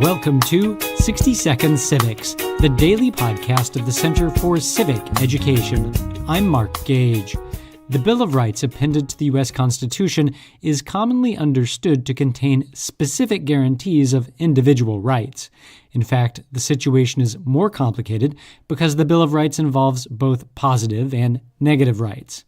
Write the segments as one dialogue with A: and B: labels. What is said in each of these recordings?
A: Welcome to 60 Seconds Civics, the daily podcast of the Center for Civic Education. I'm Mark Gage. The Bill of Rights appended to the U.S. Constitution is commonly understood to contain specific guarantees of individual rights. In fact, the situation is more complicated because the Bill of Rights involves both positive and negative rights.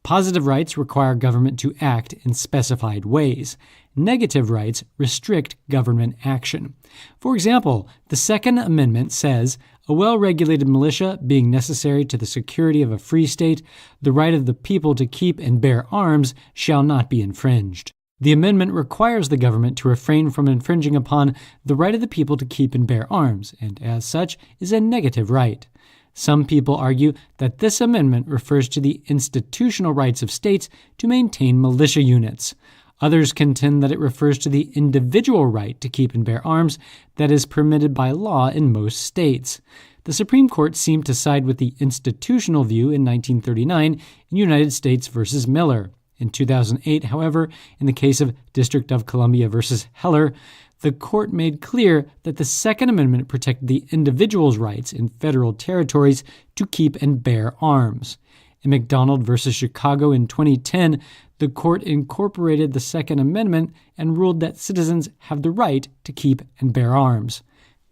A: Positive rights require government to act in specified ways. Negative rights restrict government action. For example, the Second Amendment says, "A well-regulated militia being necessary to the security of a free state, the right of the people to keep and bear arms shall not be infringed." The amendment requires the government to refrain from infringing upon the right of the people to keep and bear arms, and as such is a negative right. Some people argue that this amendment refers to the institutional rights of states to maintain militia units. Others contend that it refers to the individual right to keep and bear arms that is permitted by law in most states. The Supreme Court seemed to side with the institutional view in 1939 in United States v. Miller. In 2008, however, in the case of District of Columbia v. Heller, the court made clear that the Second Amendment protected the individual's rights in federal territories to keep and bear arms. In McDonald v. Chicago in 2010, the court incorporated the Second Amendment and ruled that citizens have the right to keep and bear arms.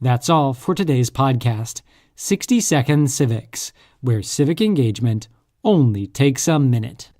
A: That's all for today's podcast, 60 Second Civics, where civic engagement only takes a minute.